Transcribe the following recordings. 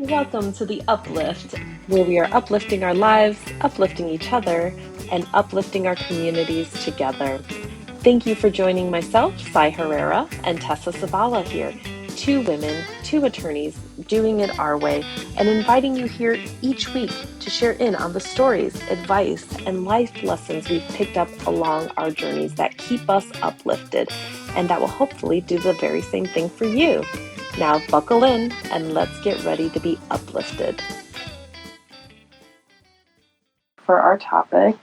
Welcome to the Uplift, where we are uplifting our lives, uplifting each other, and uplifting our communities together. Thank you for joining myself, Cy Herrera, and Tessa Savala here, two women, two attorneys, doing it our way, and inviting you here each week to share in on the stories, advice, and life lessons we've picked up along our journeys that keep us uplifted, and that will hopefully do the very same thing for you. Now, buckle in and let's get ready to be uplifted. For our topic,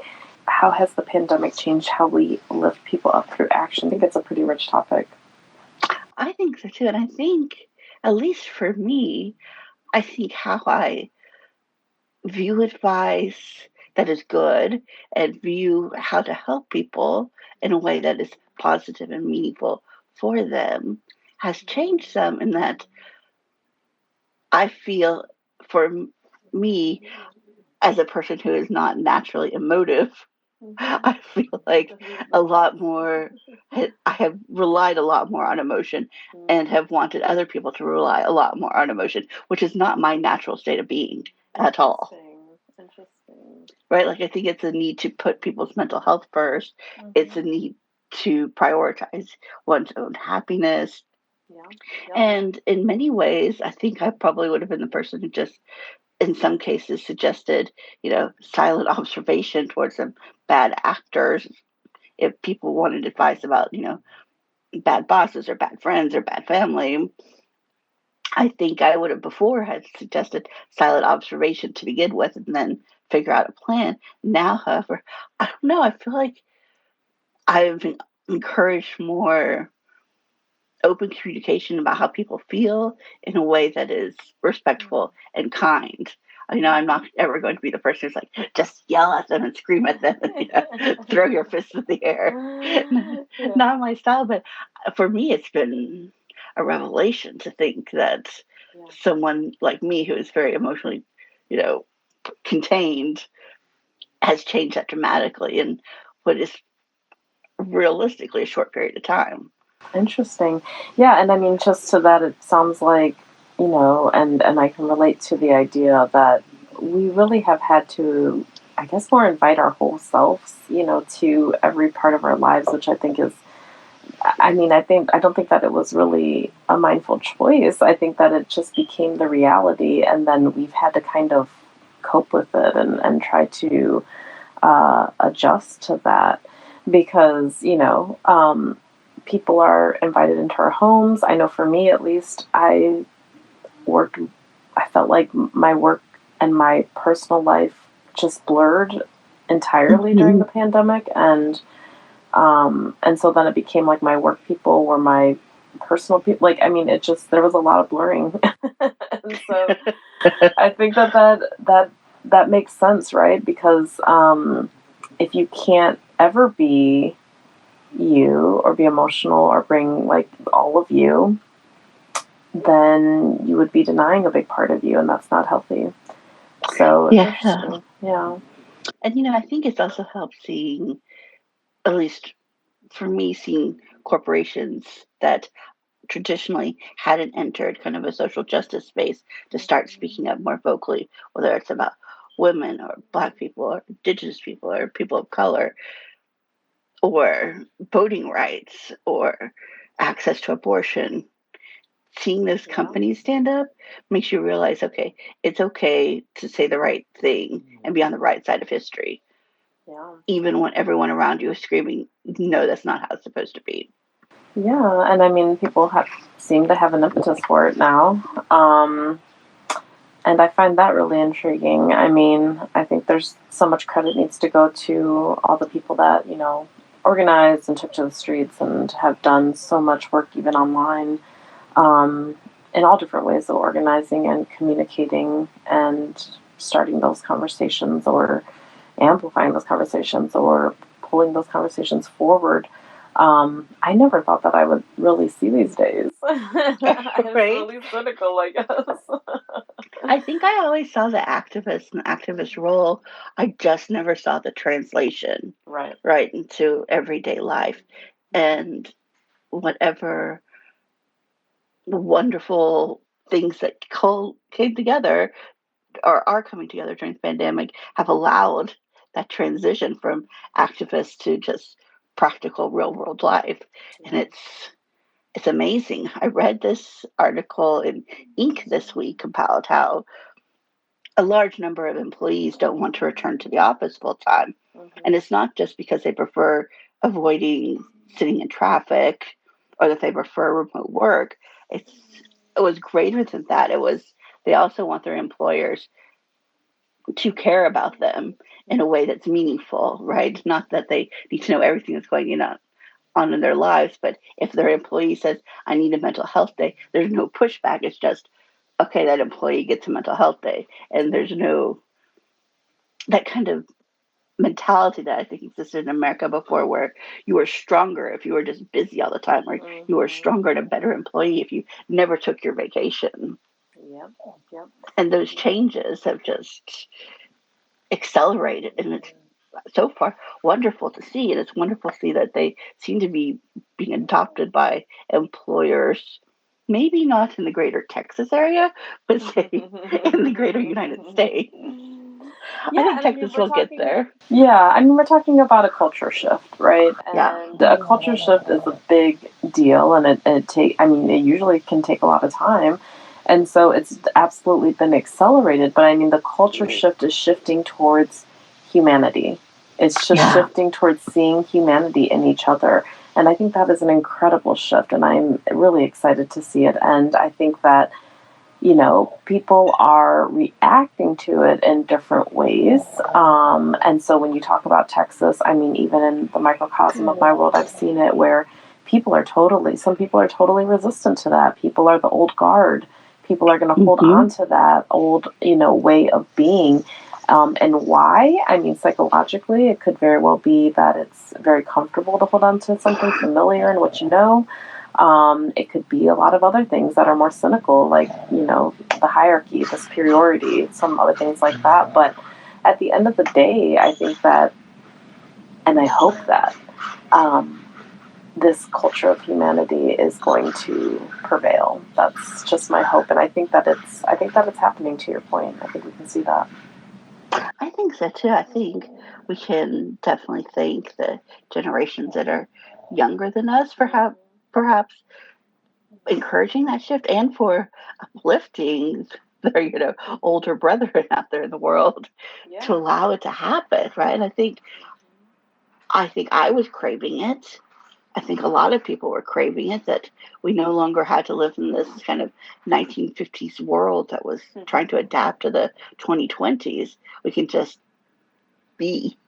how has the pandemic changed how we lift people up through action? I think it's a pretty rich topic. I think so too. And I think, at least for me, I think how I view advice that is good and view how to help people in a way that is positive and meaningful for them has changed some in that I feel for me, as a person who is not naturally emotive, I feel like a lot more, I have relied a lot more on emotion and have wanted other people to rely a lot more on emotion, which is not my natural state of being at all. Interesting. Right? Like, I think it's a need to put people's mental health first, it's a need to prioritize one's own happiness. Yeah. Yep. And in many ways, I think I probably would have been the person who just in some cases suggested, silent observation towards some bad actors if people wanted advice about, bad bosses or bad friends or bad family. I think I would have before had suggested silent observation to begin with and then figure out a plan. Now, however, I don't know. I feel like I've encouraged more open communication about how people feel in a way that is respectful and kind. I'm not ever going to be the person who's like, just yell at them and scream at them and throw your fists in the air. Yeah. Not my style, but for me, it's been a revelation to think that Yeah. someone like me who is very emotionally, you know, contained has changed that dramatically in what is realistically a short period of time. Interesting. Yeah, and I mean, just to that, it sounds like, and I can relate to the idea that we really have had to, I guess, more invite our whole selves, to every part of our lives, which I think is, I mean, I don't think that it was really a mindful choice. I think that it just became the reality, and then we've had to kind of cope with it and try to adjust to that because, people are invited into our homes. I know for me, at least, worked, I felt like my work and my personal life just blurred entirely during Mhm. the pandemic. And so then it became like my work people were my personal people. Like, I mean, it just, there was a lot of blurring. And so I think that makes sense, right? Because if you can't ever be you or be emotional or bring like all of you, then you would be denying a big part of you, and that's not healthy. So it's Yeah. interesting. Yeah. And, I think it's also helped seeing, at least for me, seeing corporations that traditionally hadn't entered kind of a social justice space to start speaking up more vocally, whether it's about women or Black people or Indigenous people or people of color or voting rights or access to abortion. Seeing those Yeah. companies stand up makes you realize, okay, it's okay to say the right thing and be on the right side of history, Yeah. even when everyone around you is screaming, no, that's not how it's supposed to be. Yeah. And I mean, people seem to have an impetus for it now. And I find that really intriguing. I mean, I think there's so much credit needs to go to all the people that, organized and took to the streets and have done so much work even online, um, in all different ways of organizing and communicating and starting those conversations or amplifying those conversations or pulling those conversations forward. I never thought that I would really see these days. It's Right? really cynical, I guess. I think I always saw the activist and activist role. I just never saw the translation Right. right into everyday life. And whatever wonderful things that came together or are coming together during the pandemic have allowed that transition from activists to just practical real world life. And it's amazing. I read this article in Inc. this week about how a large number of employees don't want to return to the office full time. And it's not just because they prefer avoiding sitting in traffic or that they prefer remote work. It's it was greater than that. It was they also want their employers to care about them in a way that's meaningful, right? Not that they need to know everything that's going on in their lives, but if their employee says, I need a mental health day, there's no pushback. It's just, okay, that employee gets a mental health day. And there's no, that kind of mentality that I think existed in America before, where you were stronger if you were just busy all the time, or you were stronger and a better employee if you never took your vacation. Yep. Yep. And those changes have just accelerated. And it's so far wonderful to see. And it's wonderful to see that they seem to be being adopted by employers, maybe not in the greater Texas area, but say in the greater United States. I Yeah, think and I mean Texas will get there. we're talking about a culture shift, right? Yeah. And a culture shift is a big deal, and it usually can take a lot of time. And so it's absolutely been accelerated, but I mean, the culture shift is shifting towards humanity. It's just Yeah. shifting towards seeing humanity in each other. And I think that is an incredible shift, and I'm really excited to see it. And I think that people are reacting to it in different ways. And so when you talk about Texas, I mean, even in the microcosm of my world, I've seen it where some people are totally resistant to that. People are the old guard. People are going to hold on to that old, way of being. And why? I mean, psychologically, it could very well be that it's very comfortable to hold on to something familiar and what you know. It could be a lot of other things that are more cynical, like, the hierarchy, the superiority, some other things like that. But at the end of the day, I think that, and I hope that, this culture of humanity is going to prevail. That's just my hope, and I think that it's happening. To your point, I think we can see that. I think so too. I think we can definitely thank the generations that are younger than us for perhaps encouraging that shift and for uplifting their older brethren out there in the world to Yeah. allow it to happen, right? And I think I was craving it. I think a lot of people were craving it, that we no longer had to live in this kind of 1950s world that was trying to adapt to the 2020s. We can just be,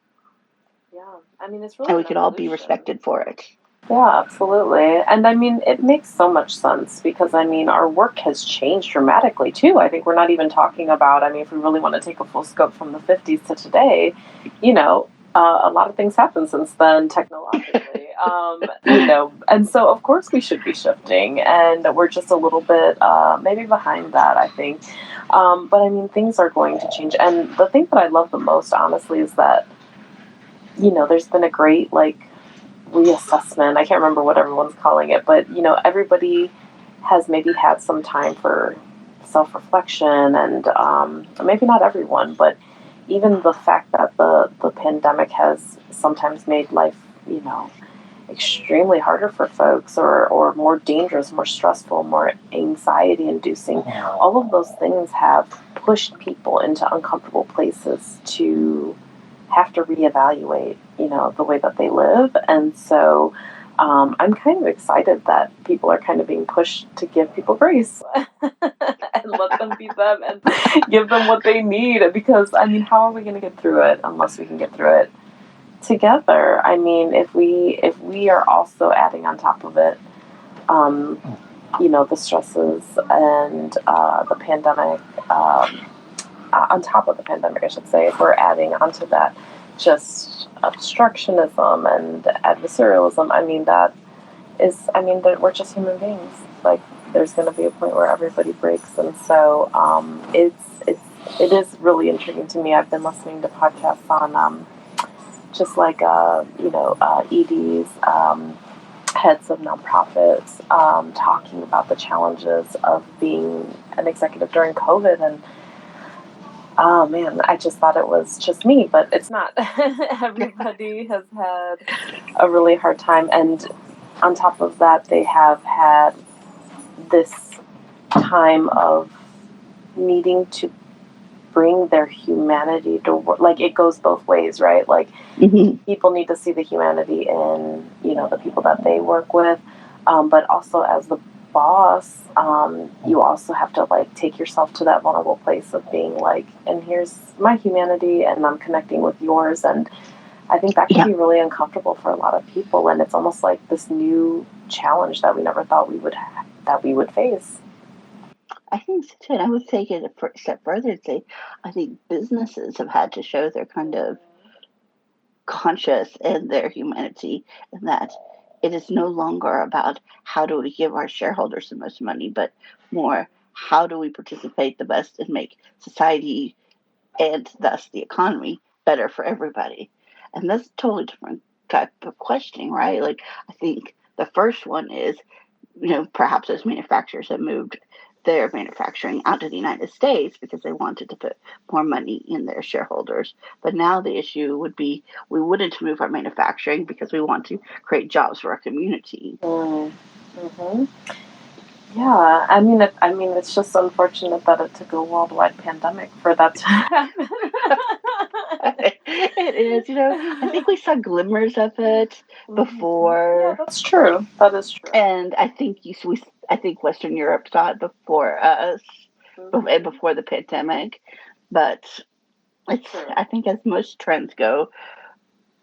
Yeah, I mean, it's really and an we could all be evolution. respected for it. Yeah, absolutely. And I mean, it makes so much sense because I mean, our work has changed dramatically too. I think we're not even talking about, I mean, if we really want to take a full scope from the 50s to today, a lot of things happened since then technologically. And so of course we should be shifting, and we're just a little bit maybe behind that, I think. But I mean, things are going to change. And the thing that I love the most, honestly, is that, there's been a great, like, reassessment. I can't remember what everyone's calling it, but everybody has maybe had some time for self-reflection, and maybe not everyone, but even the fact that the pandemic has sometimes made life, extremely harder for folks, or more dangerous, more stressful, more anxiety inducing. All of those things have pushed people into uncomfortable places to have to reevaluate, the way that they live. And so I'm kind of excited that people are kind of being pushed to give people grace and let them be them and give them what they need. Because, I mean, how are we going to get through it unless we can get through it together? I mean, if we are also adding on top of it, um, the stresses and the pandemic, on top of the pandemic, I should say, if we're adding onto that just obstructionism and adversarialism, I mean, that we're just human beings. Like, there's going to be a point where everybody breaks. And so it is really intriguing to me. I've been listening to podcasts on just like, ED's heads of nonprofits talking about the challenges of being an executive during COVID. And oh man, I just thought it was just me, but it's not. Everybody has had a really hard time. And on top of that, they have had this time of needing to bring their humanity to work. Like, it goes both ways, right? Like, people need to see the humanity in, the people that they work with. But also, as the boss, you also have to, like, take yourself to that vulnerable place of being like, and here's my humanity, and I'm connecting with yours. And I think that can be really uncomfortable for a lot of people. And it's almost like this new challenge that we never thought we would face. I think so too. And I would take it a step further and say, I think businesses have had to show their kind of conscious and their humanity, and that it is no longer about how do we give our shareholders the most money, but more how do we participate the best and make society and thus the economy better for everybody. And that's a totally different type of questioning, right? Like, I think the first one is, perhaps those manufacturers have moved their manufacturing out to the United States because they wanted to put more money in their shareholders. But now the issue would be we wouldn't move our manufacturing because we want to create jobs for our community. Mm-hmm. Yeah, I mean, it's just unfortunate that it took a worldwide pandemic for that to happen. It is, I think we saw glimmers of it Yeah, before, that's true. That is true. and I think Western Europe saw it before us, Mm-hmm. before the pandemic. But it's, True. I think, as most trends go,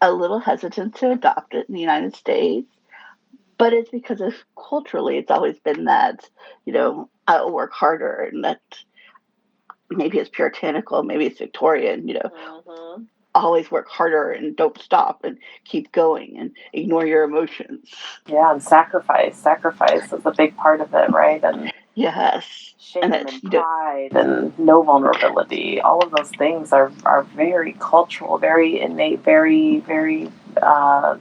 a little hesitant to adopt it in the United States. But it's because of culturally, it's always been that, I'll work harder, and that maybe it's puritanical, maybe it's Victorian, Mm-hmm. always work harder and don't stop and keep going and ignore your emotions. Yeah, and sacrifice. Sacrifice is a big part of it, right? And Yes. And shame that's, and pride and no vulnerability. All of those things are very cultural, very innate, very, very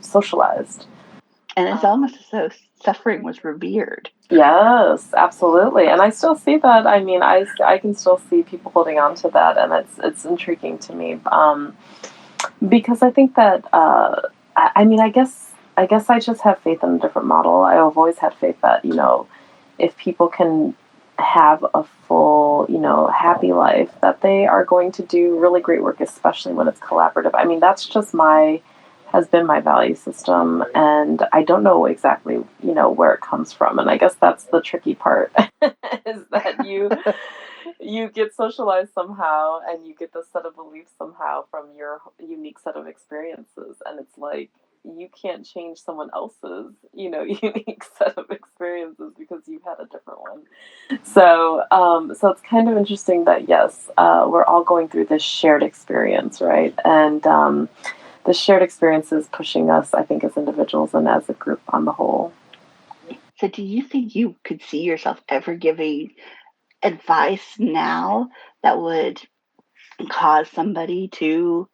socialized. and it's almost as though suffering was revered. Yes, absolutely. And I still see that. I mean, I can still see people holding on to that, and it's intriguing to me. Because I think that I mean, I guess I just have faith in a different model. I've always had faith that, if people can have a full, happy life, that they are going to do really great work, especially when it's collaborative. I mean, that's just has been my value system, and I don't know exactly, where it comes from. And I guess that's the tricky part is that you get socialized somehow, and you get this set of beliefs somehow from your unique set of experiences, and it's like you can't change someone else's, unique set of experiences because you had a different one. So it's kind of interesting that yes, we're all going through this shared experience, right? And the shared experience is pushing us, I think, as individuals and as a group on the whole. So, do you think you could see yourself ever giving advice now that would cause somebody to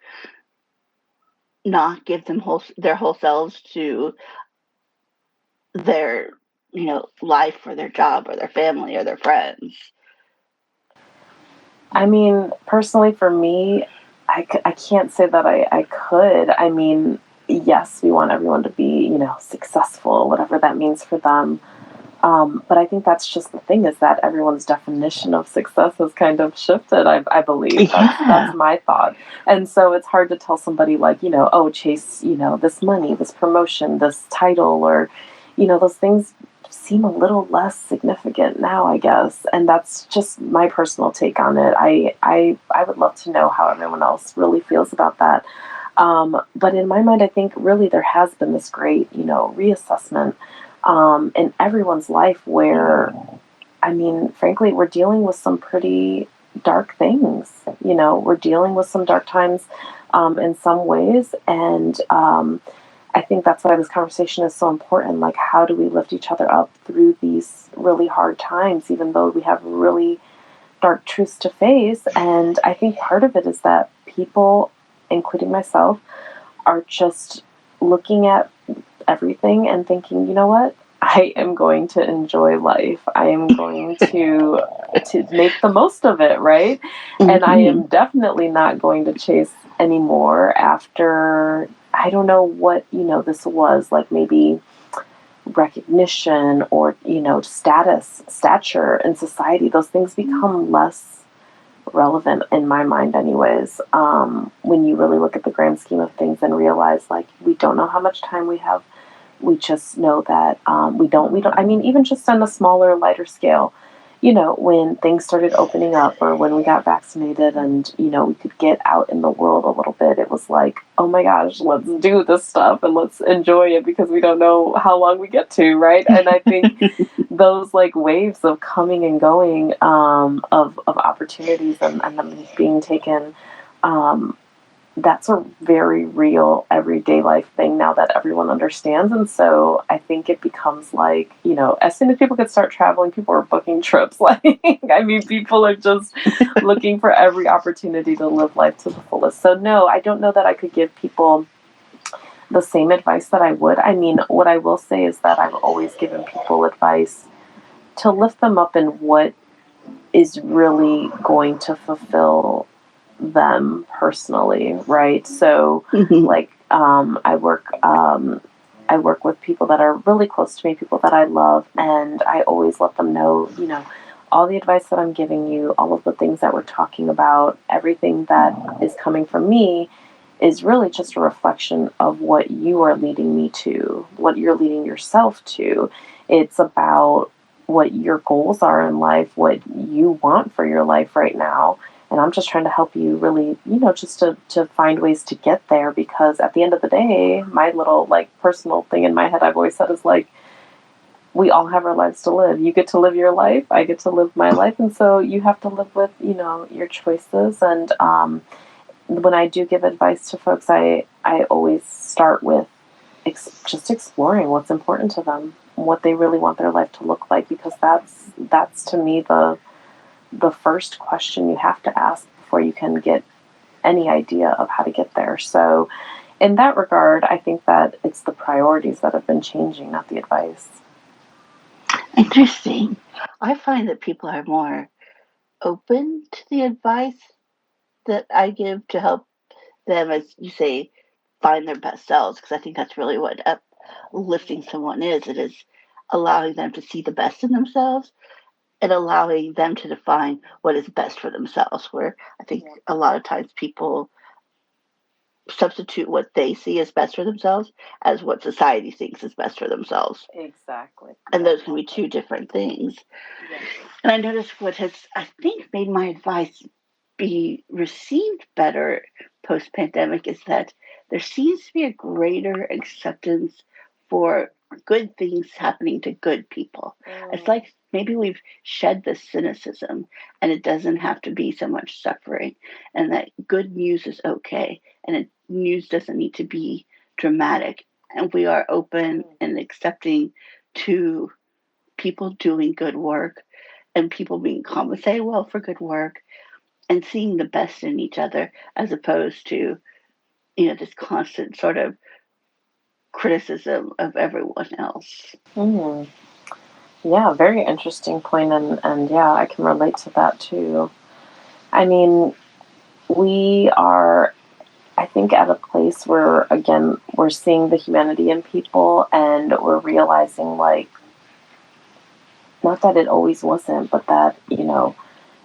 not give their whole selves to their life or their job or their family or their friends? I mean, personally, for me, I can't say that I could. I mean, yes, we want everyone to be, successful, whatever that means for them. But I think that's just the thing is that everyone's definition of success has kind of shifted. I believe that's Yeah. my thought, and so it's hard to tell somebody like oh chase this money, this promotion, this title, or those things seem a little less significant now, I guess, and that's just my personal take on it. I would love to know how everyone else really feels about that. But in my mind, I think really there has been this great reassessment in everyone's life where, I mean, frankly, we're dealing with some pretty dark things. We're dealing with some dark times in some ways. And I think that's why this conversation is so important. Like, how do we lift each other up through these really hard times, even though we have really dark truths to face? And I think part of it is that people, including myself, are just looking at everything and thinking, you know what? I am going to enjoy life. I am going to make the most of it, right? And I Mm-hmm. am definitely not going to chase anymore after, I don't know what, this was, like maybe recognition or, stature in society. Those things become less relevant in my mind anyways, when you really look at the grand scheme of things and realize, like, we don't know how much time we have. We just know that, we don't, I mean, even just on a smaller, lighter scale, when things started opening up or when we got vaccinated and, we could get out in the world a little bit, it was like, oh my gosh, let's do this stuff and let's enjoy it because we don't know how long we get to, right? And I think those like waves of coming and going, of opportunities and them being taken, um, that's a very real everyday life thing now that everyone understands. And so I think it becomes like, as soon as people could start traveling, people are booking trips. Like, I mean, people are just looking for every opportunity to live life to the fullest. So, no, I don't know that I could give people the same advice that I would. I mean, what I will say is that I've always given people advice to lift them up in what is really going to fulfill them personally, right? So, Mm-hmm. like, I work with people that are really close to me, people that I love, and I always let them know, all the advice that I'm giving you, all of the things that we're talking about, everything that is coming from me is really just a reflection of what you are leading me to, what you're leading yourself to. It's about what your goals are in life, what you want for your life right now. And I'm just trying to help you really, just to find ways to get there, because at the end of the day, my little like personal thing in my head I've always said is like, we all have our lives to live. You get to live your life, I get to live my life, and so you have to live with, your choices. And when I do give advice to folks, I always start with just exploring what's important to them, what they really want their life to look like, because that's to me the first question you have to ask before you can get any idea of how to get there. So, in that regard, I think that it's the priorities that have been changing, not the advice. Interesting. I find that people are more open to the advice that I give to help them, as you say, find their best selves. Because I think that's really what uplifting someone is. It is allowing them to see the best in themselves and allowing them to define what is best for themselves. Where I think Yeah. a lot of times people substitute what they see as best for themselves as what society thinks is best for themselves. Exactly. And Yeah. those can be two different things. Yes. And I noticed what has, I think, made my advice be received better post pandemic is that there seems to be a greater acceptance for good things happening to good people. It's Mm. like maybe we've shed the cynicism and it doesn't have to be so much suffering, and that good news is okay, and news doesn't need to be dramatic. And we are open Mm. and accepting to people doing good work and people being compensated well for good work and seeing the best in each other as opposed to, this constant sort of criticism of everyone else. Mm. Yeah, very interesting point, and yeah, I can relate to that too. I mean, we are, I think, at a place where, again, we're seeing the humanity in people and we're realizing, like, not that it always wasn't, but that,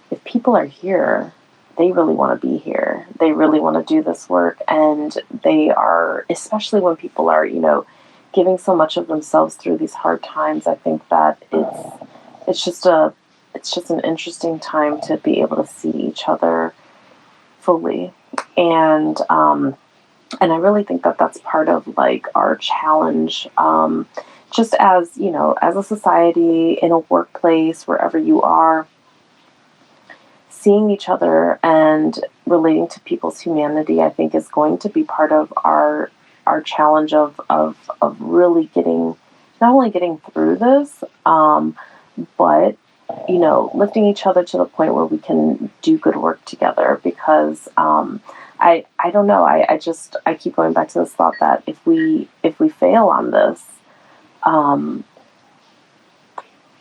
if people are here, they really want to be here. They really want to do this work. And they are, especially when people are, giving so much of themselves through these hard times, I think that it's just a, it's just an interesting time to be able to see each other fully. And I really think that that's part of like our challenge, just as, as a society, in a workplace, wherever you are, seeing each other and relating to people's humanity, I think, is going to be part of our challenge of really getting, not only getting through this, but, lifting each other to the point where we can do good work together. Because I don't know. I keep going back to this thought that if we fail on this, um,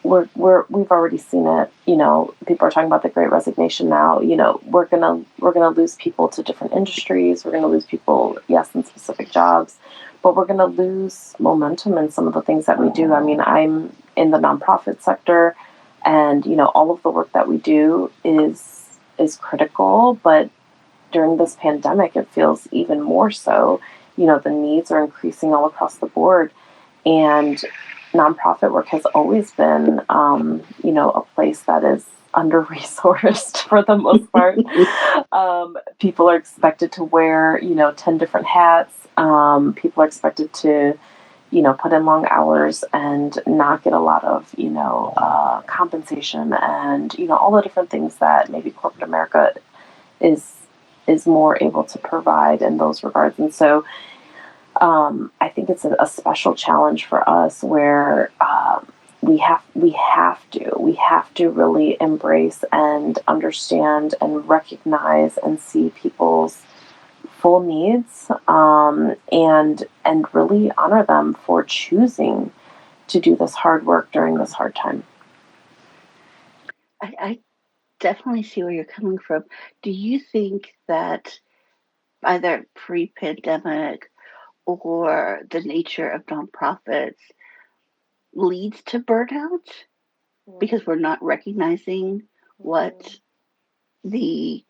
we've already seen it. People are talking about the Great Resignation now. We're gonna lose people to different industries. We're gonna lose people, yes, in specific jobs, but we're gonna lose momentum in some of the things that we do. I mean, I'm in the nonprofit sector, and all of the work that we do is critical, but during this pandemic, it feels even more so. The needs are increasing all across the board, and nonprofit work has always been, a place that is under resourced for the most part. People are expected to wear, 10 different hats. People are expected to, put in long hours and not get a lot of, compensation and, all the different things that maybe corporate America is is more able to provide in those regards. And so I think it's a special challenge for us where we have to really embrace and understand and recognize and see people's full needs, and really honor them for choosing to do this hard work during this hard time. I definitely see where you're coming from. Do you think that either pre-pandemic or the nature of nonprofits leads to burnout because we're not recognizing what the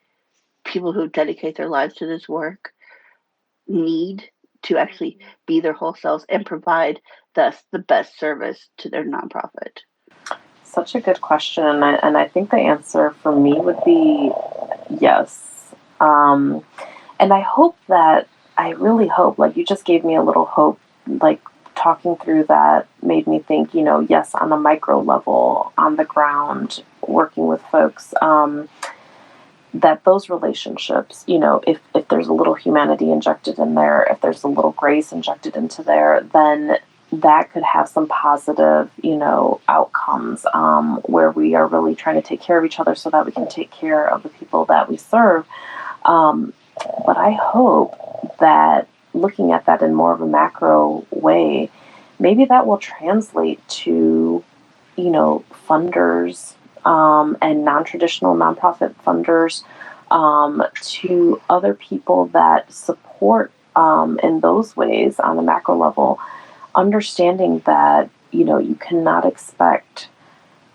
people who dedicate their lives to this work need to actually be their whole selves and provide thus the best service to their nonprofit? Such a good question, and I think the answer for me would be yes. And I really hope, like you just gave me a little hope, like talking through that made me think, yes, on a micro level, on the ground, working with folks, that those relationships, if there's a little humanity injected in there, if there's a little grace injected into there, then that could have some positive, outcomes, where we are really trying to take care of each other so that we can take care of the people that we serve. Um, but I hope that looking at that in more of a macro way, maybe that will translate to, funders, and non traditional nonprofit funders, to other people that support, in those ways on a macro level, understanding that, you cannot expect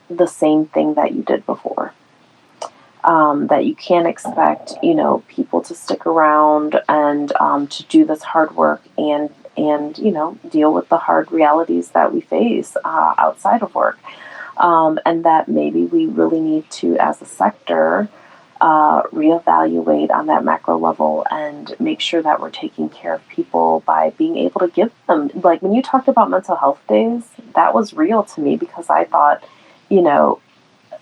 the same thing that you did before, that you can't expect, people to stick around and, to do this hard work and deal with the hard realities that we face, outside of work, and that maybe we really need to, as a sector, reevaluate on that macro level and make sure that we're taking care of people by being able to give them, like when you talked about mental health days, that was real to me because I thought, you know,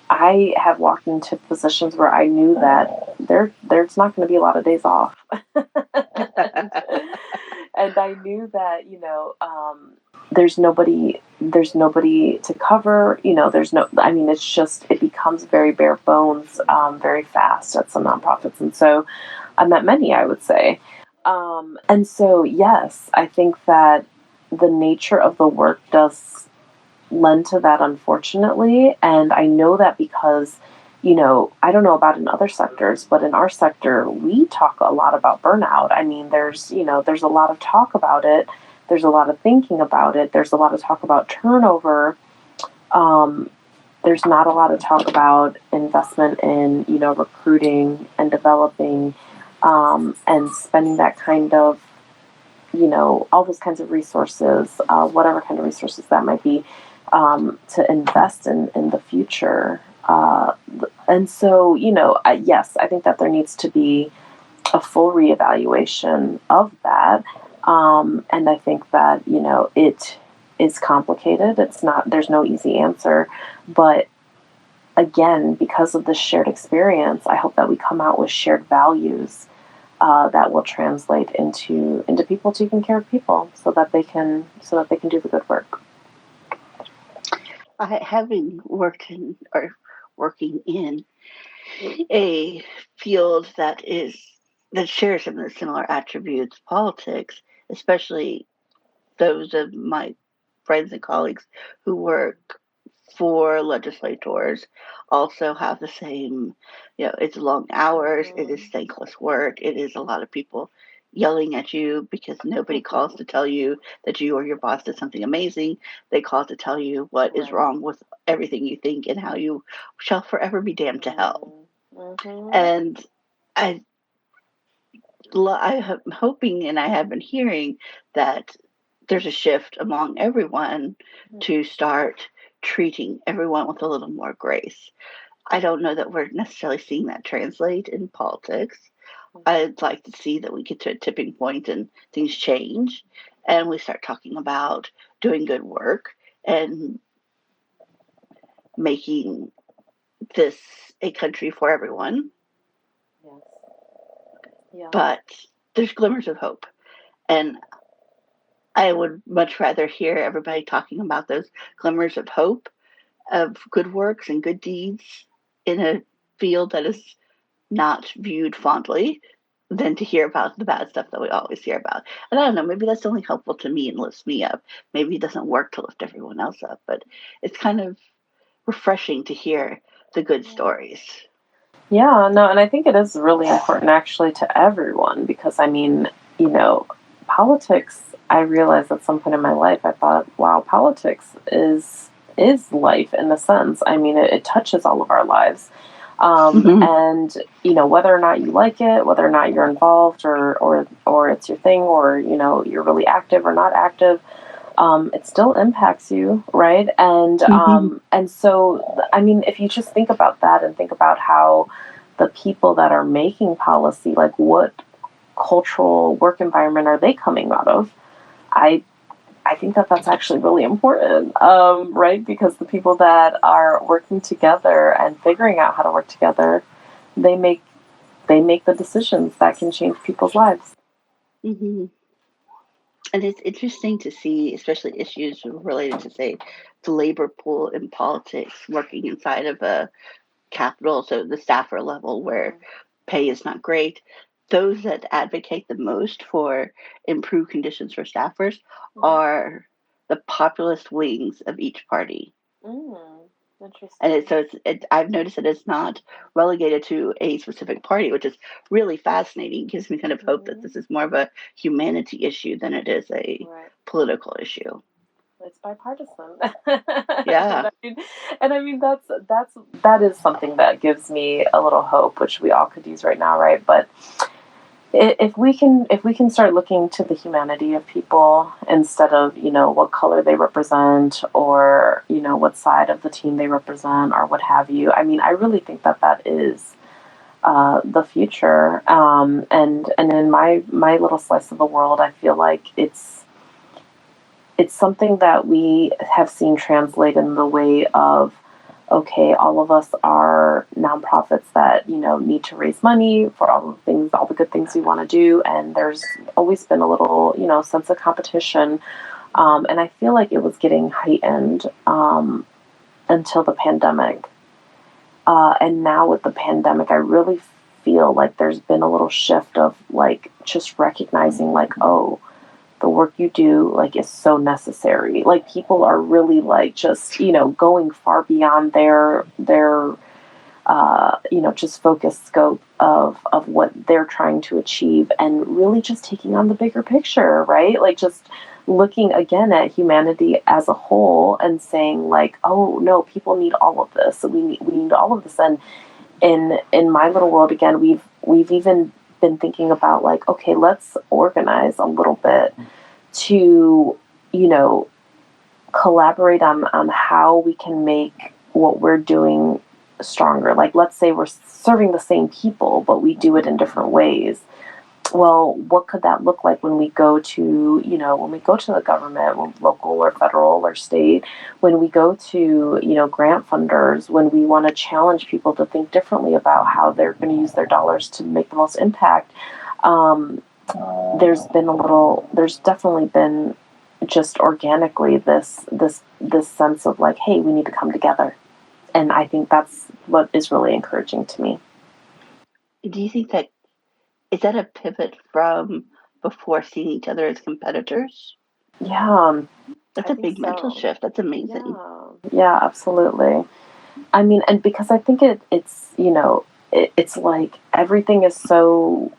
I have walked into positions where I knew that there's not going to be a lot of days off, and I knew that there's nobody to cover. There's no. I mean, it becomes very bare bones, very fast at some nonprofits, and so I met many, I would say, and so yes, I think that the nature of the work does lend to that, unfortunately. And I know that because, I don't know about in other sectors, but in our sector, we talk a lot about burnout. I mean, there's a lot of talk about it. There's a lot of thinking about it. There's a lot of talk about turnover. Um, there's not a lot of talk about investment in, recruiting and developing, and spending that kind of, all those kinds of resources, whatever kind of resources that might be, to invest in the future. And so, yes, I think that there needs to be a full reevaluation of that. And I think that, it is complicated. It's not, there's no easy answer. But again, because of this shared experience, I hope that we come out with shared values, that will translate into people taking care of people so that they can do the good work. Having worked in or working in a field that is that share some of the similar attributes politics, especially those of my friends and colleagues who work for legislators, also have the same, it's long hours, it is Mhm. thankless work, it is a lot of people yelling at you because nobody calls to tell you that you or your boss did something amazing. They call to tell you what is Right. wrong with everything you think and how you shall forever be damned to hell. Mhm. And I I'm hoping and I have been hearing that there's a shift among everyone Mhm. to start treating everyone with a little more grace. I don't know that we're necessarily seeing that translate in politics. Mhm. I'd like to see that we get to a tipping point and things change and we start talking about doing good work and making this a country for everyone. Yes. Yes. But there's glimmers of hope. And I would much rather hear everybody talking about those glimmers of hope, of good works and good deeds in a field that is not viewed fondly than to hear about the bad stuff that we always hear about. And I don't know, maybe that's only helpful to me and lifts me up. Maybe it doesn't work to lift everyone else up, but it's kind of refreshing to hear the good stories. Yeah, no, and I think it is really important actually to everyone because I mean, you know, politics, I realized at some point in my life I thought, wow, politics is life in a sense. I mean, it touches all of our lives. Hmm. And whether or not you like it, whether or not you're involved or it's your thing or you're really active or not active, it still impacts you, right? Hmm. And so, I mean, if you just think about that and think about how the people that are making policy, like what cultural work environment are they coming out of? I I think that that's actually really important, right? Because the people that are working together and figuring out how to work together, they make they make the decisions that can change people's lives. Hmm. And it's interesting to see, especially issues related to, say, the labor pool in politics working inside of a capital, so the staffer level where Mm-hmm. pay is not great. Those that advocate the most for improved conditions for staffers Mm-hmm. are the populist wings of each party. Mm, And interesting. I've noticed that it's not relegated to a specific party, which is really fascinating. It gives me kind of hope that Mm-hmm. this is more of a humanity issue than it is a Right. political issue. It's bipartisan. Yeah. And I mean that is something that gives me a little hope, which we all could use right now, right? But if we can start looking to the humanity of people instead of what color they represent or what side of the team they represent or what have you, I mean, I really think that that is the future. And in my little slice of the world, I feel like it's something that we have seen translate in the way of, okay, all of us are nonprofits that need to raise money for all the things, all the good things we want to do, and there's always been a little sense of competition, and I feel like it was getting heightened until the pandemic, and now with the pandemic, I really feel like there's been a little shift of like just recognizing like, oh, the work you do like is so necessary. Like people are really like just going far beyond their just focused scope of what they're trying to achieve and really just taking on the bigger picture, right? Like just looking again at humanity as a whole and saying like, oh no, people need all of this, we need all of this. And in my little world, again, we've even been thinking about like, okay, let's organize a little bit to you know collaborate on how we can make what we're doing stronger. Like, let's say we're serving the same people, but we do it in different ways. Well, what could that look like when we go to, when we go to the government, local or federal or state, when we go to, grant funders, when we want to challenge people to think differently about how they're going to use their dollars to make the most impact. Um, there's definitely been just organically this sense of like, hey, we need to come together, and I think that's what is really encouraging to me. Do you think that Is that a pivot from before seeing each other as competitors? Yeah, That's I a think big mental so. shift. That's amazing. Yeah, yeah, absolutely. I mean, and because I think it's, it's like everything is so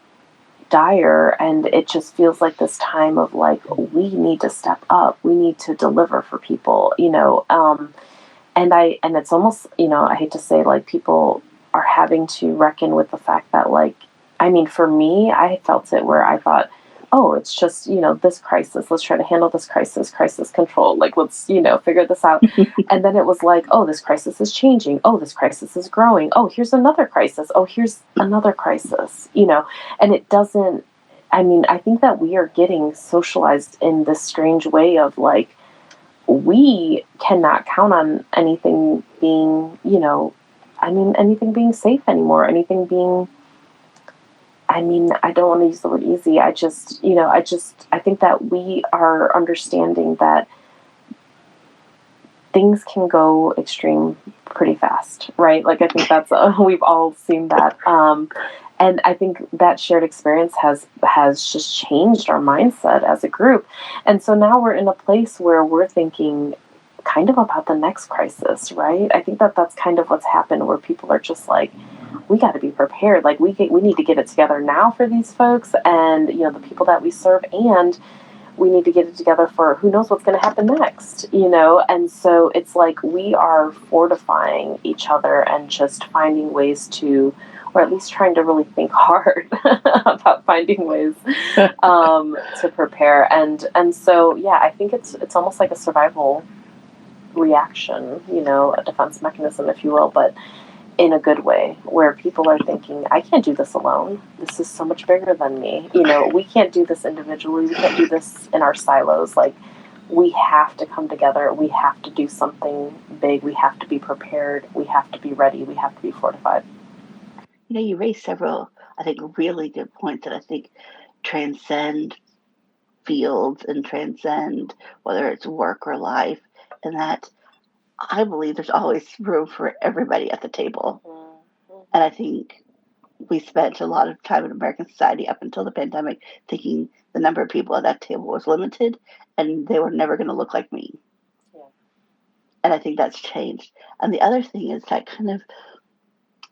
dire, and it just feels like this time of like, we need to step up, we need to deliver for people, and it's almost, I hate to say, like, people are having to reckon with the fact that, like, I mean, for me, I felt it where I thought, oh, it's just, this crisis, let's try to handle this crisis control, like, let's, figure this out. And then it was like, oh, this crisis is changing, oh, this crisis is growing, oh, here's another crisis, oh, here's another crisis, and it doesn't, I mean, I think that we are getting socialized in this strange way of like, we cannot count on anything being, anything being safe anymore, anything being, I mean, I don't want to use the word easy. I think that we are understanding that things can go extreme pretty fast, right? Like, I think that's, we've all seen that. And I think that shared experience has just changed our mindset as a group. And so now we're in a place where we're thinking kind of about the next crisis, right? I think that that's kind of what's happened, where people are just like, we got to be prepared. Like, we need to get it together now for these folks, and the people that we serve, and we need to get it together for who knows what's going to happen next, And so it's like we are fortifying each other and just finding ways to, or at least trying to really think hard about finding ways to prepare. And so, yeah, I think it's almost like a survival reaction, a defense mechanism, if you will, but in a good way, where people are thinking, I can't do this alone. This is so much bigger than me. We can't do this individually. We can't do this in our silos. Like, we have to come together. We have to do something big. We have to be prepared. We have to be ready. We have to be fortified. You raised several, I think, really good points that I think transcend fields and transcend whether it's work or life, and that I believe there's always room for everybody at the table. And I think we spent a lot of time in American society up until the pandemic thinking the number of people at that table was limited and they were never going to look like me. Yeah. And I think that's changed. And the other thing is that kind of,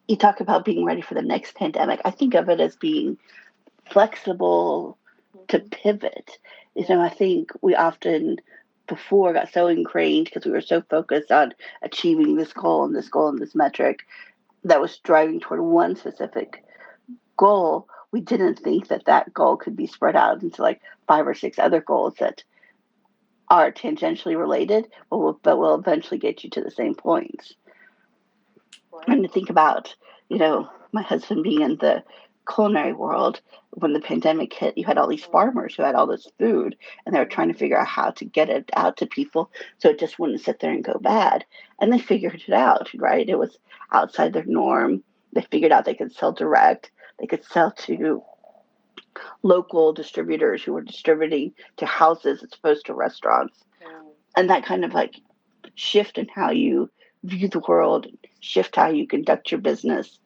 you talk about being ready for the next pandemic. I think of it as being flexible to pivot. I think we often before got so ingrained because we were so focused on achieving this goal and this goal and this metric that was driving toward one specific goal. We didn't think that that goal could be spread out into like 5 or 6 other goals that are tangentially related, but will eventually get you to the same points. Right. And to think about, my husband being in the culinary world, when the pandemic hit, you had all these farmers who had all this food and they were trying to figure out how to get it out to people so it just wouldn't sit there and go bad. And they figured it out, right? It was outside their norm. They figured out they could sell direct, they could sell to local distributors who were distributing to houses as opposed to restaurants. And that kind of like shift in how you view the world, shift how you conduct your business,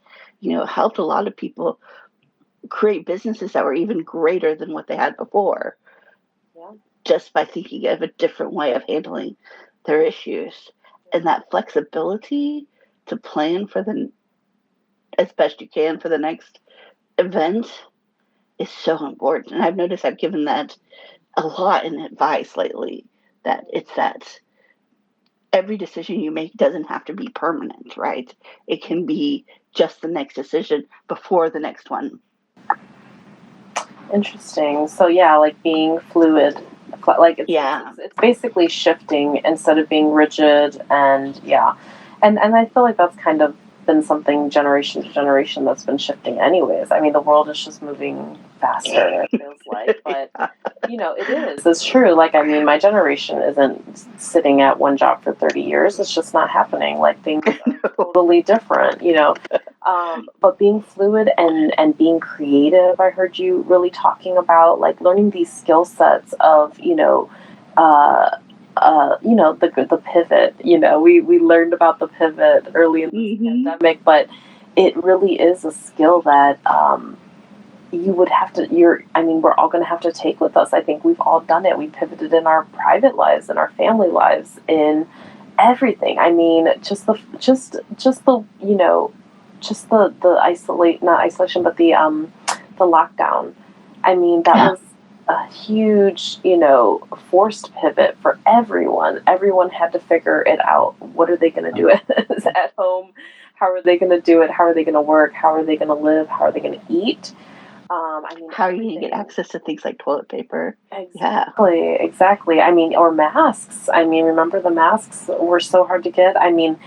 helped a lot of people create businesses that were even greater than what they had before. Yeah. Just by thinking of a different way of handling their issues. And that flexibility to plan for as best you can for the next event is so important. And I've noticed I've given that a lot in advice lately, that it's that every decision you make doesn't have to be permanent, right? It can be just the next decision before the next one. Interesting. So yeah, like being fluid, like Yeah. it's basically shifting instead of being rigid, and yeah, and I feel like that's kind of been something generation to generation that's been shifting anyways. I mean, the world is just moving faster, it feels like, but it is. It's true. Like, I mean, my generation isn't sitting at one job for 30 years. It's just not happening. Like, things are totally different. But being fluid and being creative, I heard you really talking about, like, learning these skill sets of, uh, the pivot. We learned about the pivot early in this Mm-hmm. pandemic, but it really is a skill that you would have to, we're all going to have to take with us. I think we've all done it. We pivoted in our private lives, in our family lives, in everything. I mean, just the, just the not isolation, but the lockdown. I mean, that Yeah. was a huge, forced pivot for everyone. Everyone had to figure it out. What are they going to do at home? How are they going to do it? How are they going to work? How are they going to live? How are they going to eat? How are you going to get Everything. access to things like toilet paper? Yeah. Exactly, exactly. I mean, or masks. I mean, remember the masks were so hard to get? I mean,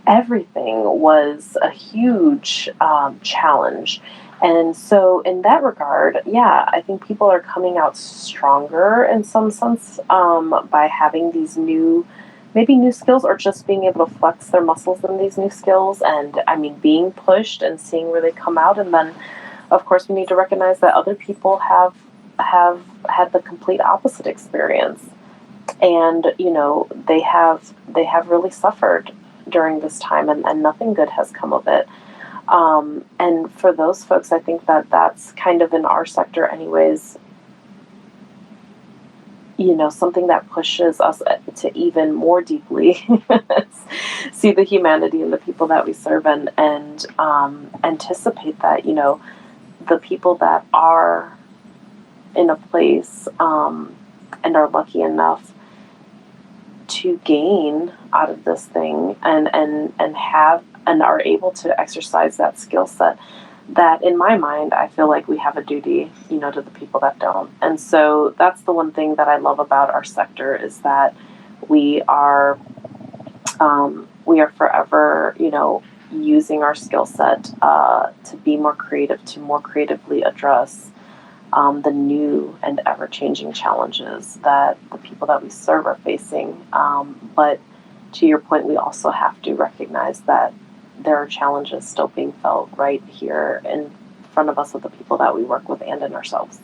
everything was a huge challenge. And so, in that regard, yeah, I think people are coming out stronger in some sense by having these maybe new skills, or just being able to flex their muscles in these new skills. And I mean, being pushed and seeing where they come out. And then, of course, we need to recognize that other people have had the complete opposite experience, and they have really suffered during this time, and nothing good has come of it. And for those folks, I think that that's kind of in our sector anyways, something that pushes us to even more deeply see the humanity in the people that we serve, and anticipate that the people that are in a place and are lucky enough to gain out of this thing, and are able to exercise that skill set, that in my mind I feel like we have a duty to the people that don't. And so that's the one thing that I love about our sector, is that we are forever using our skill set to be more creative, to more creatively address the new and ever-changing challenges that the people that we serve are facing. But to your point, we also have to recognize that there are challenges still being felt right here in front of us with the people that we work with and in ourselves.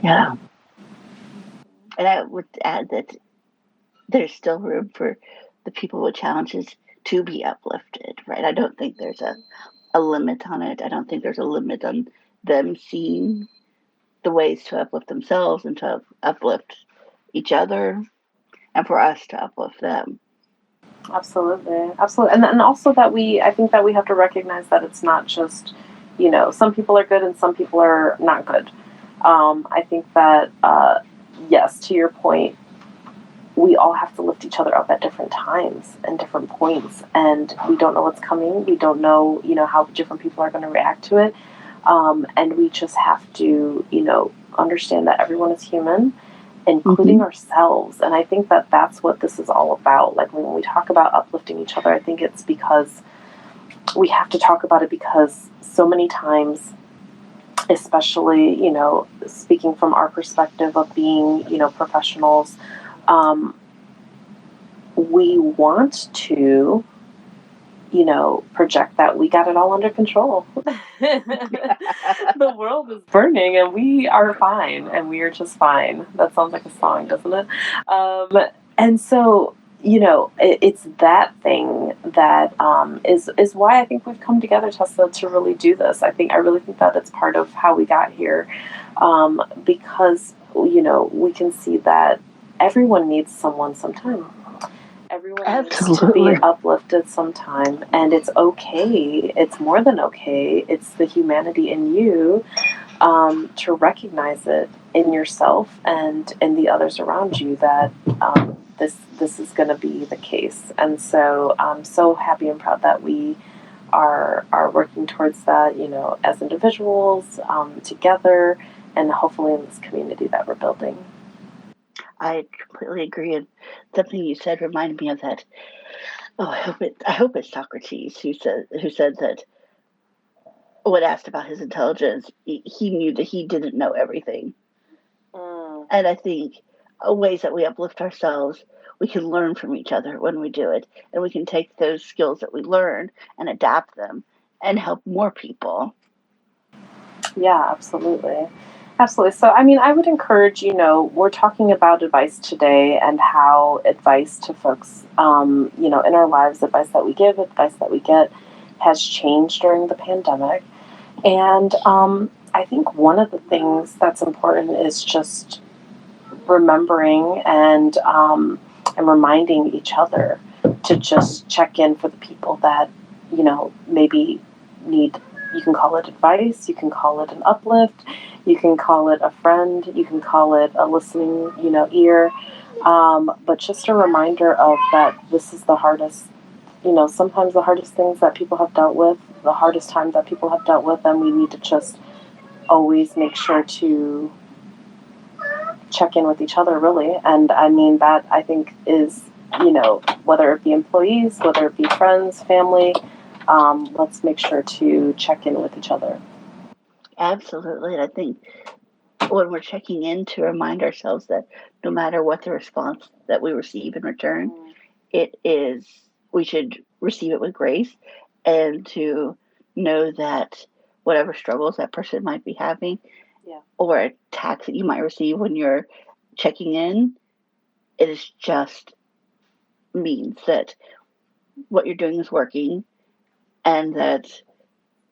Yeah. And I would add that there's still room for the people with challenges to be uplifted, right? I don't think there's a limit on it. I don't think there's a limit on them seeing the ways to uplift themselves and to uplift each other, and for us to uplift them. Absolutely, absolutely, and also that I think that we have to recognize that it's not just, some people are good and some people are not good. I think that yes, to your point, we all have to lift each other up at different times and different points, and we don't know what's coming. We don't know, how different people are going to react to it, and we just have to, understand that everyone is human, including Mm-hmm. ourselves. And I think that that's what this is all about. Like, when we talk about uplifting each other, I think it's because we have to talk about it, because so many times, especially, speaking from our perspective of being, professionals, um, we want to, project that we got it all under control. The world is burning and we are fine, and we are just fine. That sounds like a song, doesn't it? And so, it's that thing that is why I think we've come together, Tessa, to really do this. I really think that it's part of how we got here, because we can see that everyone needs someone sometime. Everyone needs to be Absolutely. uplifted sometime, and it's okay. It's more than okay. It's the humanity in you, to recognize it in yourself and in the others around you, that this is going to be the case. And so I'm so happy and proud that we are working towards that, as individuals, together, and hopefully in this community that we're building. I completely agree. And something you said reminded me of that. Oh, I hope it's Socrates who said that when asked about his intelligence, he knew that he didn't know everything. Mm. And I think ways that we uplift ourselves, we can learn from each other when we do it, and we can take those skills that we learn and adapt them and help more people. Yeah, absolutely. Absolutely. So, I would encourage, we're talking about advice today, and how advice to folks, in our lives, advice that we give, advice that we get, has changed during the pandemic. And I think one of the things that's important is just remembering and reminding each other to just check in for the people that maybe need. You can call it advice, you can call it an uplift, you can call it a friend, you can call it a listening ear, but just a reminder of that this is the hardest, sometimes the hardest things that people have dealt with, the hardest times that people have dealt with, and we need to just always make sure to check in with each other, really. And I mean, that I think is, whether it be employees, whether it be friends, family, let's make sure to check in with each other. Absolutely. And I think when we're checking in, to remind ourselves that no matter what the response that we receive in return, it is, we should receive it with grace, and to know that whatever struggles that person might be having, Yeah. or attacks that you might receive when you're checking in, it is just means that what you're doing is working, and that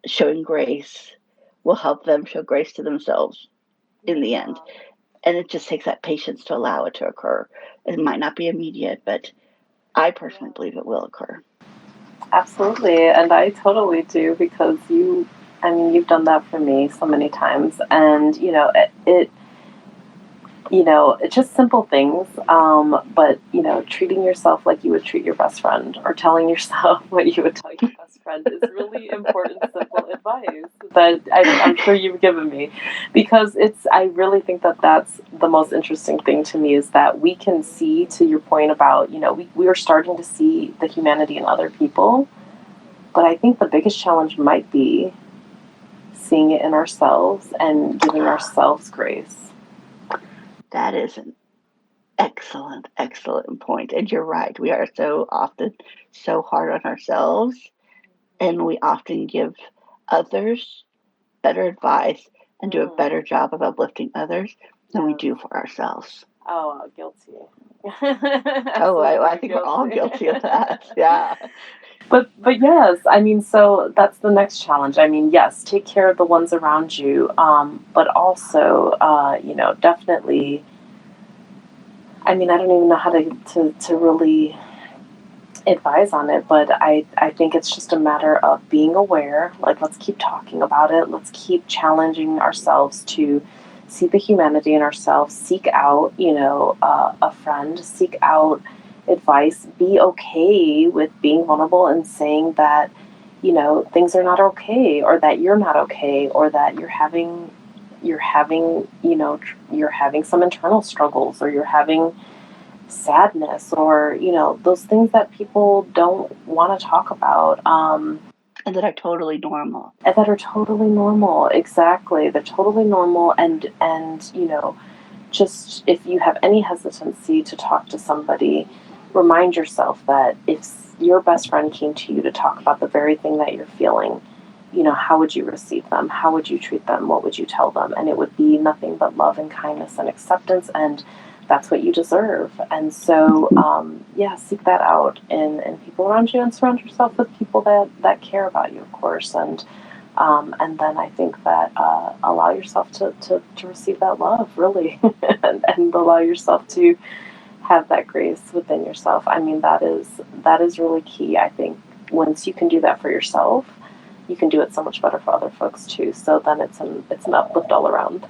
showing grace will help them show grace to themselves in the end. And it just takes that patience to allow it to occur. It might not be immediate, but I personally believe it will occur. Absolutely, and I totally do, because I mean, you've done that for me so many times, and it's just simple things, but treating yourself like you would treat your best friend, or telling yourself what you would tell your best friend, is really important, simple advice that I'm sure you've given me, because I really think that that's the most interesting thing to me, is that we can see, to your point about, we are starting to see the humanity in other people, but I think the biggest challenge might be seeing it in ourselves and giving ourselves grace. That is an excellent, excellent point. And you're right. We are so often so hard on ourselves, and we often give others better advice and do a better job of uplifting others than we do for ourselves. Oh, guilty. Oh, I Absolutely think we're all guilty. guilty of that. Yeah. But yes, I mean, so that's the next challenge. I mean, yes, take care of the ones around you, but also, definitely. I mean, I don't even know how to really advise on it, but I think it's just a matter of being aware. Like, let's keep talking about it. Let's keep challenging ourselves to see the humanity in ourselves, seek out, a friend, seek out advice, be okay with being vulnerable and saying that, things are not okay, or that you're not okay, or that you're having some internal struggles, or you're having sadness, or those things that people don't want to talk about, And that are totally normal. and that are totally normal. Exactly, they're totally normal. And just, if you have any hesitancy to talk to somebody, remind yourself that if your best friend came to you to talk about the very thing that you're feeling, how would you receive them? How would you treat them? What would you tell them? And it would be nothing but love and kindness and acceptance, and that's what you deserve. And so, yeah, seek that out in people around you, and surround yourself with people that care about you, of course. And then I think that allow yourself to receive that love, really, and allow yourself to have that grace within yourself. I mean, that is really key. I think once you can do that for yourself, you can do it so much better for other folks too. So then it's an uplift all around.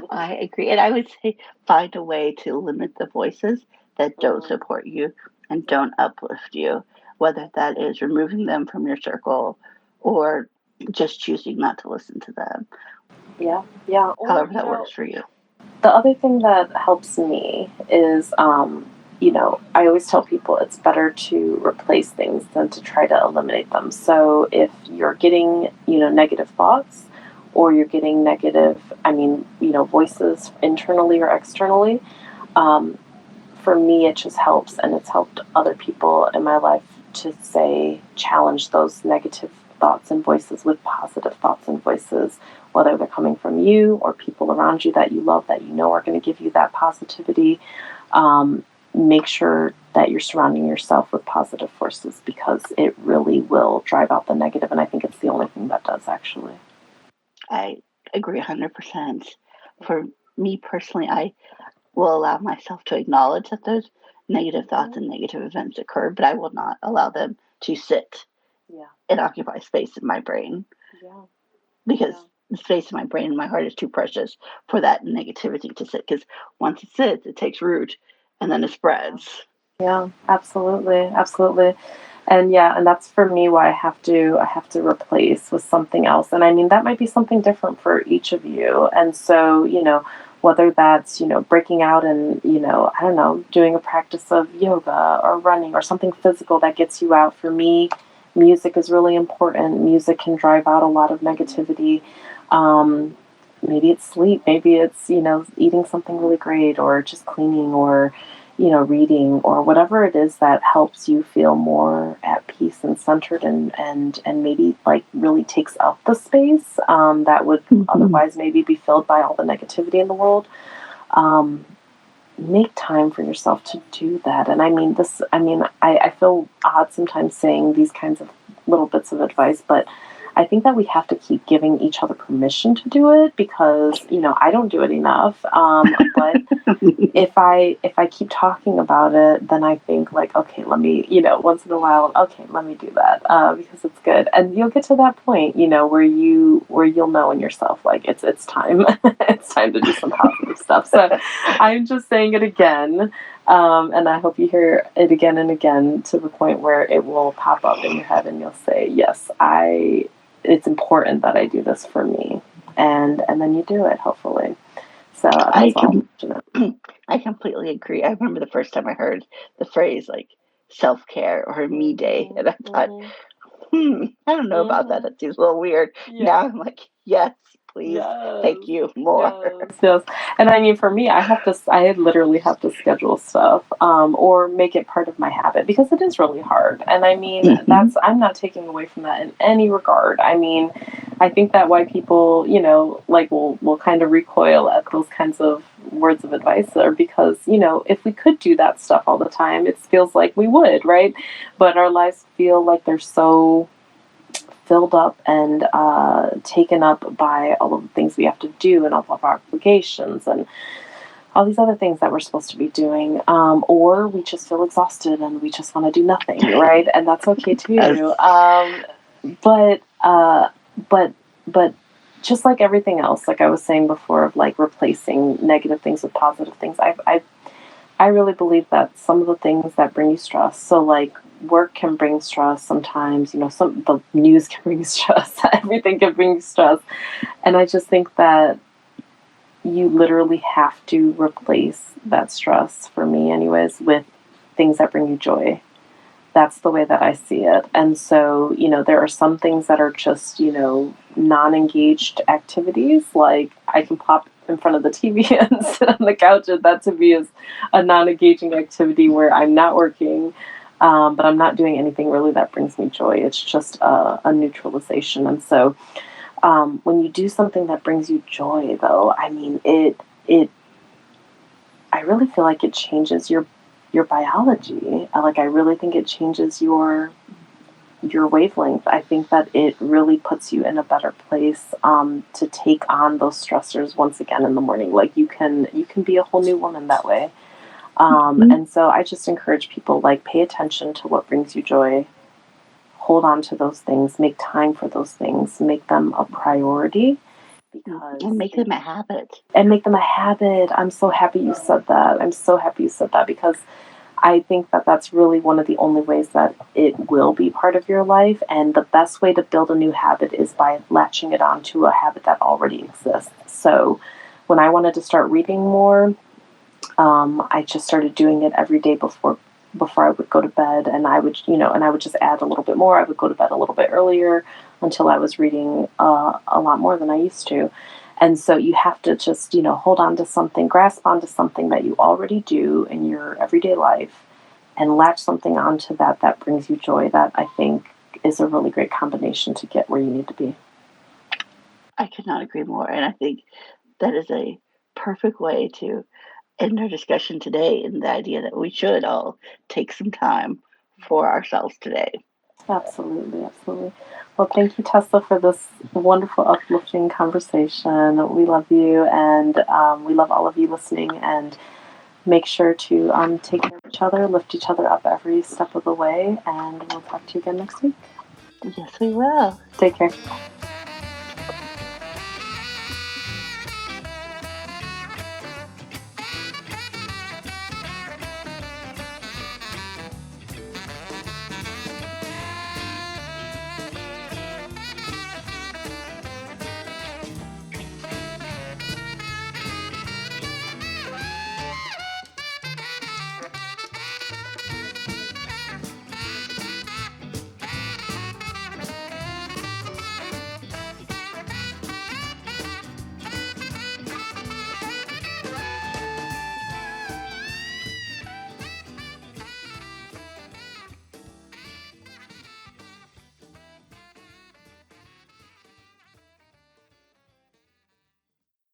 I agree. And I would say find a way to limit the voices that don't Mm, support you and don't uplift you, whether that is removing them from your circle or just choosing not to listen to them, yeah, yeah. Or however that works for you. the other thing that helps me is, I always tell people it's better to replace things than to try to eliminate them. So if you're getting, negative thoughts, or you're getting negative, I mean, voices internally or externally, um, for me, it just helps, and it's helped other people in my life, to say, challenge those negative thoughts and voices with positive thoughts and voices, whether they're coming from you or people around you that you love, that are going to give you that positivity. Make sure that you're surrounding yourself with positive forces, because it really will drive out the negative, and I think it's the only thing that does, actually. I agree 100%. For me personally, I will allow myself to acknowledge that those negative thoughts Mhm. and negative events occurred, but I will not allow them to sit Yeah. and occupy space in my brain Yeah. because Yeah. the space in my brain and my heart is too precious for that negativity to sit. Because once it sits, it takes root and then it Yeah. spreads. Yeah, absolutely, absolutely. And yeah, and that's for me why I have to replace with something else. And I mean that might be something different for each of you. And so, whether that's, breaking out and, I don't know, doing a practice of yoga or running or something physical that gets you out. For me, music is really important. Music can drive out a lot of negativity. Um, Maybe it's sleep, maybe it's, eating something really great or just cleaning or reading or whatever it is that helps you feel more at peace and centered and maybe like really takes up the space that would Mm-hmm. otherwise maybe be filled by all the negativity in the world. Um, Make time for yourself to do that. And I feel odd sometimes saying these kinds of little bits of advice, but I think that we have to keep giving each other permission to do it because, I don't do it enough. But if I keep talking about it, then I think like, okay, let me, once in a while, okay, let me do that because it's good, and you'll get to that point, where you'll know in yourself like it's time, it's time to do some positive stuff. So I'm just saying it again, and I hope you hear it again and again to the point where it will pop up in your head, and you'll say, yes, I. It's important that I do this for me, and then you do it, hopefully. So I that's all. com- I completely agree. I remember the first time I heard the phrase like self care or me day, Mhm, and I thought, mhm, I don't know about that. mhm. That seems a little weird. Yeah. Now I'm like, yes, please, Yes. thank you, more. Yes. Yes. And I mean, for me, I literally have to schedule stuff, or make it part of my habit because it is really hard. And I mean, Hmm. I'm not taking away from that in any regard. I mean, I think that why people, like will kind of recoil at those kinds of words of advice are because, if we could do that stuff all the time, it feels like we would, right? But our lives feel like they're so filled up and taken up by all of the things we have to do and all of our obligations and all these other things that we're supposed to be doing. Or we just feel exhausted and we just want to do nothing, right? And that's okay As too. But, uh, but, but just like everything else, like I was saying before, of like replacing negative things with positive things, I really believe that some of the things that bring you stress, so like work can bring stress sometimes, some the news can bring stress, everything can bring stress. And I just think that you literally have to replace that stress, for me anyways, with things that bring you joy. That's the way that I see it. And so, there are some things that are just, non engaged activities. Like I can pop in front of the TV and sit on the couch, and that to me is a non engaging activity where I'm not working, but I'm not doing anything really that brings me joy. It's just a neutralization. And so, when you do something that brings you joy, though, I mean, I really feel like it changes your biology. Like I really think it changes your wavelength. I think that it really puts you in a better place to take on those stressors once again in the morning. Like you can be a whole new woman that way. And so I just encourage people like pay attention to what brings you joy. Hold on to those things. Make time for those things. Make them a priority because and make them a habit. and make them a habit. I'm so happy you said that. I'm so happy you said that because I think that that's really one of the only ways that it will be part of your life. And the best way to build a new habit is by latching it onto a habit that already exists. So when I wanted to start reading more, I just started doing it every day before I would go to bed, and I would just add a little bit more. I would go to bed a little bit earlier until I was reading a lot more than I used to. And so you have to just, hold on to something, grasp onto something that you already do in your everyday life, and latch something onto that brings you joy. That I think is a really great combination to get where you need to be. I could not agree more. And I think that is a perfect way to end our discussion today in the idea that we should all take some time for ourselves today. Absolutely, absolutely. Well, thank you, Tessa, for this wonderful, uplifting conversation. We love you, and we love all of you listening. And make sure to take care of each other, lift each other up every step of the way, and we'll talk to you again next week. Yes, we will. Take care.